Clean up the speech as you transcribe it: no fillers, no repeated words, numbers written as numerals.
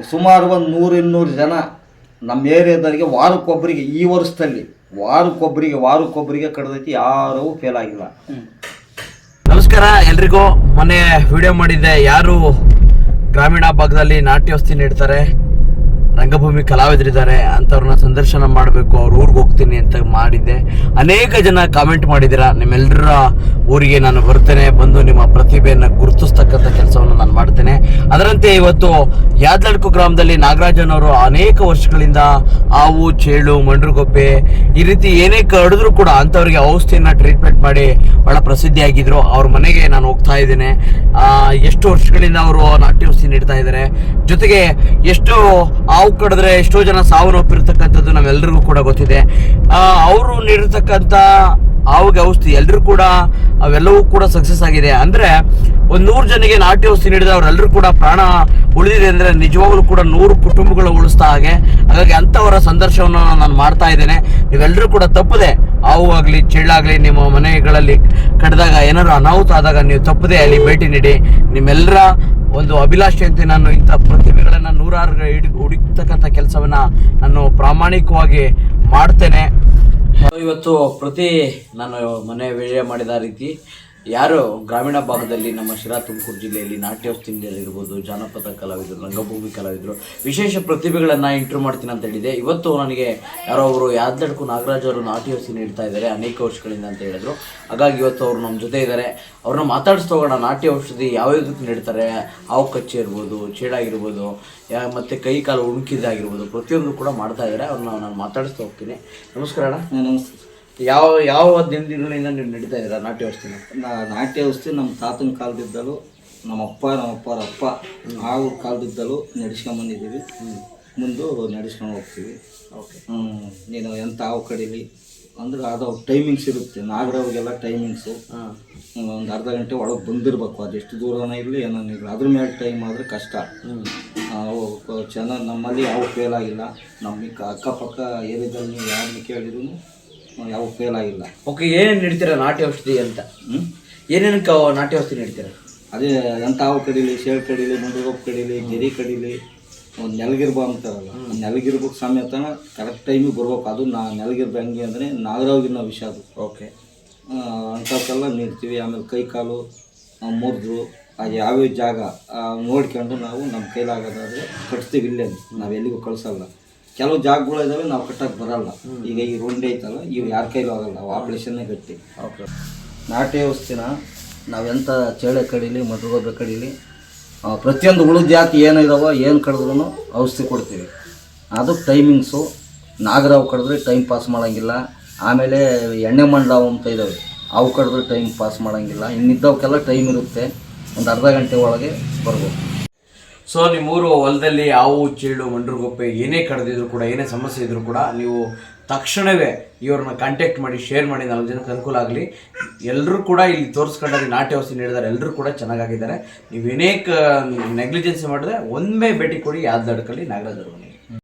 ಸುಮಾರು ಒಂದು 100-200 ಜನ ನಮ್ಮ ಏರಿಯಾದವರಿಗೆ ವಾರಕ್ಕೊಬ್ಬರಿಗೆ ಈ ವರ್ಷದಲ್ಲಿ ವಾರಕ್ಕೊಬ್ಬರಿಗೆ ಕಡ್ದೈತಿ, ಯಾರೂ ಫೇಲ್ ಆಗಿಲ್ಲ. ನಮಸ್ಕಾರ ಎಲ್ರಿಗೂ. ಮೊನ್ನೆ ವಿಡಿಯೋ ಮಾಡಿದ್ದೆ, ಯಾರು ಗ್ರಾಮೀಣ ಭಾಗದಲ್ಲಿ ನಾಟ್ಯವಸ್ತಿ ನೀಡ್ತಾರೆ, ರಂಗಭೂಮಿ ಕಲಾವಿದರಿದ್ದಾರೆ ಅಂಥವ್ರನ್ನ ಸಂದರ್ಶನ ಮಾಡಬೇಕು, ಅವ್ರ ಊರಿಗೆ ಹೋಗ್ತೀನಿ ಅಂತ ಮಾಡಿದ್ದೆ. ಅನೇಕ ಜನ ಕಾಮೆಂಟ್ ಮಾಡಿದ್ದೀರಾ. ನಿಮ್ಮೆಲ್ಲರ ಊರಿಗೆ ನಾನು ಬರ್ತೇನೆ, ಬಂದು ನಿಮ್ಮ ಪ್ರತಿಭೆಯನ್ನು ಗುರುತಿಸ್ತಕ್ಕಂಥ ಕೆಲಸವನ್ನು ನಾನು ಮಾಡ್ತೇನೆ. ಅದರಂತೆ ಇವತ್ತು ಯಾದಲಡ್ಕು ಗ್ರಾಮದಲ್ಲಿ ನಾಗರಾಜನವರು ಅನೇಕ ವರ್ಷಗಳಿಂದ ಹಾವು, ಚೇಳು, ಮಂಡ್ರಗೊಪ್ಪೆ ಈ ರೀತಿ ಏನೇ ಕಡಿದ್ರು ಕೂಡ ಅಂಥವ್ರಿಗೆ ಔಷಧಿಯನ್ನು ಟ್ರೀಟ್ಮೆಂಟ್ ಮಾಡಿ ಬಹಳ ಪ್ರಸಿದ್ಧಿಯಾಗಿದ್ರು. ಅವ್ರ ಮನೆಗೆ ನಾನು ಹೋಗ್ತಾ ಇದ್ದೇನೆ. ಎಷ್ಟು ವರ್ಷಗಳಿಂದ ಅವರು ನಾಟ್ಯೌಷಧಿ ನೀಡ್ತಾ ಇದ್ದಾರೆ. ಜೊತೆಗೆ ಎಷ್ಟು ಹಾವು ಕಡಿದ್ರೆ ಎಷ್ಟೋ ಜನ ಸಾವು ನೋಪಿರ್ತಕ್ಕಂಥದ್ದು ನಮ್ಮೆಲ್ಲರಿಗೂ ಕೂಡ ಗೊತ್ತಿದೆ. ಅವರು ನೀಡಿರ್ತಕ್ಕಂಥ ಹಾವಿಗೆ ಔಷಧಿ ಎಲ್ಲರೂ ಕೂಡ ಅವೆಲ್ಲವೂ ಕೂಡ ಸಕ್ಸಸ್ ಆಗಿದೆ. ಅಂದರೆ ಒಂದು 100 ಜನಕ್ಕೆ ನಾಟಿ ಔಷಧಿ ನೀಡಿದ ಅವರೆಲ್ಲರೂ ಕೂಡ ಪ್ರಾಣ ಉಳಿದಿದೆ ಅಂದರೆ ನಿಜವಾಗ್ಲೂ ಕೂಡ 100 ಕುಟುಂಬಗಳು ಉಳಿಸ್ತಾ ಹಾಗೆ. ಹಾಗಾಗಿ ಅಂಥವರ ಸಂದರ್ಶನವನ್ನು ನಾನು ಮಾಡ್ತಾ ಇದ್ದೇನೆ. ನೀವೆಲ್ಲರೂ ಕೂಡ ತಪ್ಪದೆ ಹಾವು ಆಗಲಿ ಚೇಳಾಗಲಿ ನಿಮ್ಮ ಮನೆಗಳಲ್ಲಿ ಕಡಿದಾಗ ಏನಾದ್ರು ಅನಾಹುತ ಆದಾಗ ನೀವು ತಪ್ಪದೆ ಅಲ್ಲಿ ಭೇಟಿ ನೀಡಿ. ನಿಮ್ಮೆಲ್ಲರ ಒಂದು ಅಭಿಲಾಷೆ ಅಂತ ನಾನು ಇಂಥ ಪ್ರತಿಭೆಗಳನ್ನು 100 ಹುಡುಕ್ತಕ್ಕಂಥ ಕೆಲಸವನ್ನು ನಾನು ಪ್ರಾಮಾಣಿಕವಾಗಿ ಮಾಡ್ತೇನೆ. ಇವತ್ತು ನಾನು ಮೊನ್ನೆ ವಿಡಿಯೋ ಮಾಡಿದ ರೀತಿ ಯಾರು ಗ್ರಾಮೀಣ ಭಾಗದಲ್ಲಿ ನಮ್ಮ ಶಿರಾ ತುಮಕೂರು ಜಿಲ್ಲೆಯಲ್ಲಿ ನಾಟ್ಯೌಷಧಿಗಳಿರ್ಬೋದು, ಜಾನಪದ ಕಲಾವಿದರು, ರಂಗಭೂಮಿ ಕಲಾವಿದರು, ವಿಶೇಷ ಪ್ರತಿಭೆಗಳನ್ನು ಇಂಟರ್ವ್ಯೂ ಮಾಡ್ತೀನಿ ಅಂತ ಹೇಳಿದೆ. ಇವತ್ತು ನನಗೆ ಯಾರೋ ಅವರು ಯಾದಲಡ್ಕು ನಾಗರಾಜ್ ಅವರು ನಾಟ್ಯೌಷಧಿ ನೀಡ್ತಾ ಇದ್ದಾರೆ ಅನೇಕ ವರ್ಷಗಳಿಂದ ಅಂತ ಹೇಳಿದ್ರು. ಹಾಗಾಗಿ ಇವತ್ತು ಅವರು ನಮ್ಮ ಜೊತೆ ಇದ್ದಾರೆ. ಅವ್ರನ್ನ ಮಾತಾಡಿಸ್ತೋಗೋಣ. ನಾಟ್ಯ ಔಷಧಿ ಯಾವ್ಯಾವುದಕ್ಕೆ ನೀಡ್ತಾರೆ, ಹಾವು ಕಚ್ಚೆ ಇರ್ಬೋದು, ಚೇಡಾಗಿರ್ಬೋದು, ಮತ್ತು ಕೈ ಕಾಲು ಉಣುಕಿದಾಗಿರ್ಬೋದು, ಪ್ರತಿಯೊಂದು ಕೂಡ ಮಾಡ್ತಾ ಇದ್ದಾರೆ. ಅವ್ರನ್ನ ನಾನು ಮಾತಾಡಿಸ್ತಾ ಹೋಗ್ತೀನಿ. ನಮಸ್ಕಾರ ಅಣ್ಣ. ನಮಸ್ತೆ. ಯಾವ ದಿನಗಳಿಂದ ನೀವು ನಡೀತಾ ಇದ್ದೀರಾ ನಾಟ್ಯ ಔಷಧಿನ? ನಾಟ್ಯ ಔಷಧಿ ನಮ್ಮ ತಾತನ ಕಾಲದಿದ್ದಲು, ನಮ್ಮಪ್ಪರ ಅಪ್ಪ ಅವ್ರ ಕಾಲದಿದ್ದಲು ನಡೆಸ್ಕೊಂಬಂದಿದ್ದೀವಿ. ಮುಂದೆ ನಡೆಸ್ಕೊಂಡು ಹೋಗ್ತೀವಿ. ಓಕೆ. ನೀನು ಎಂಥ ಹಾವು ಕಡೀಲಿ ಅಂದ್ರೆ ಅದು ಟೈಮಿಂಗ್ಸ್ ಇರುತ್ತೆ. ನಾಗರವ್ರಿಗೆಲ್ಲ ಟೈಮಿಂಗ್ಸು ಒಂದು ಅರ್ಧ ಗಂಟೆ ಒಳಗೆ ಬಂದಿರಬೇಕು. ಅದೆಷ್ಟು ದೂರನೇ ಇರಲಿ ಏನೇನು ಇರಲಿ, ಅದ್ರ ಮೇಲೆ ಟೈಮ್ ಆದರೆ ಕಷ್ಟ. ಚೆನ್ನಾಗಿ ನಮ್ಮಲ್ಲಿ ಯಾವ ಫೇಲ್ ಆಗಿಲ್ಲ. ನಮ್ಮ ಅಕ್ಕಪಕ್ಕ ಏರಿಯಾದಲ್ಲಿ ನೀವು ಯಾರನ್ನ ಕೇಳಿದ್ರು ಯಾವ ಫೇಲ್ ಆಗಿಲ್ಲ. ಓಕೆ. ಏನೇನು ನೀಡ್ತೀರಾ ನಾಟ್ಯ ಔಷಧಿ ಅಂತ? ಏನೇನಕ್ಕೆ ನಾಟ್ಯ ಔಷಧಿ ನೀಡ್ತೀರಾ? ಅದೇ ಎಂಥ ಹಾವು ಕಡೀಲಿ, ಶೇಳು ಕಡೀಲಿ, ಮಂಡ್ರಗೊಪ್ಪು ಕಡೀಲಿ, ಗೆರಿ ಕಡೀಲಿ, ಒಂದು ನೆಲಗಿರ್ಬ ಅಂತಾರಲ್ಲ, ನೆಲಗಿರ್ಬೇಕು ಸಮೇತ ಕರೆಕ್ಟ್ ಟೈಮಿಗೆ ಬರ್ಬೇಕು. ಅದು ನೆಲಗಿರ್ಬ ಹೆಂಗೆ ಅಂದರೆ ನಾಗರಾವ್ಗಿನ ವಿಷಯ ಅದು. ಓಕೆ. ಅಂಥವಕ್ಕೆಲ್ಲ ನೀಡ್ತೀವಿ. ಆಮೇಲೆ ಕೈ ಕಾಲು ಮುರಿದ್ರು ಅದು ಯಾವ್ಯಾವ ಜಾಗ ನೋಡ್ಕೊಂಡು ನಾವು ನಮ್ಮ ಕೈಲಾಗೋದಾದರೆ ಕಟ್ತೀವಿ. ಇಲ್ಲೇ ನಾವು ಎಲ್ಲಿಗೂ ಕಳಿಸಲ್ಲ. ಕೆಲವು ಜಾಗಗಳಿದ್ದಾವೆ ನಾವು ಕಟ್ಟಕ್ಕೆ ಬರಲ್ಲ. ಈಗ ಈ ರುಂಡೆ ಐತಲ್ಲ, ಇವು ಯಾರ ಕೈಲೂ ಆಗಲ್ಲ, ಅವು ಆಪ್ರೇಷನ್ನೇ ಗಟ್ಟಿ. ಓಕೆ. ನಾಟಿ ಔಷಧಿನ ನಾವೆಂಥ ಚೇಳೆ ಕಡೀಲಿ, ಮಂಡ್ರಗೊಬ್ಬೆ ಕಡೀಲಿ, ಪ್ರತಿಯೊಂದು ಹುಳು ಜಾತಿ ಏನು ಇದಾವೋ ಏನು ಕಡಿದ್ರೂ ಔಷಧಿ ಕೊಡ್ತೀವಿ. ಅದು ಟೈಮಿಂಗ್ಸು. ನಾಗರಾವು ಕಡಿದ್ರೆ ಟೈಮ್ ಪಾಸ್ ಮಾಡೋಂಗಿಲ್ಲ. ಆಮೇಲೆ ಎಣ್ಣೆ ಮಂಡಾವು ಅಂತ ಇದ್ದಾವೆ, ಅವು ಕಡಿದ್ರೆ ಟೈಮ್ ಪಾಸ್ ಮಾಡೋಂಗಿಲ್ಲ. ಇನ್ನಿದ್ದವಕ್ಕೆಲ್ಲ ಟೈಮ್ ಇರುತ್ತೆ. ಒಂದು ಅರ್ಧ ಗಂಟೆ ಒಳಗೆ ಬರ್ಬೋದು. ಸೊ ನಿಮ್ಮೂರು ಹೊಲದಲ್ಲಿ ಹಾವು, ಚೇಳು, ಮಂಡ್ರಗೊಪ್ಪೆ ಏನೇ ಕಡ್ದಿದ್ರು ಕೂಡ, ಏನೇ ಸಮಸ್ಯೆ ಇದ್ರೂ ಕೂಡ ನೀವು ತಕ್ಷಣವೇ ಇವ್ರನ್ನ ಕಾಂಟ್ಯಾಕ್ಟ್ ಮಾಡಿ, ಶೇರ್ ಮಾಡಿ, 4 ಜನಕ್ಕೆ ಅನುಕೂಲ ಆಗಲಿ. ಎಲ್ಲರೂ ಕೂಡ ಇಲ್ಲಿ ತೋರಿಸ್ಕೊಂಡಾಗ ನಾಟ್ಯ ಔಷಧಿ ನೀಡಿದ್ದಾರೆ. ಎಲ್ಲರೂ ಕೂಡ ಚೆನ್ನಾಗಿದ್ದಾರೆ. ನೀವು ಏನೇ ನೆಗ್ಲಿಜೆನ್ಸಿ ಮಾಡಿದ್ರೆ ಒಮ್ಮೆ ಭೇಟಿ ಕೊಡಿ ಯಾದಲಡ್ಕಲ್ಲಿ ನಾಗರಾಜ್ ಅವರು.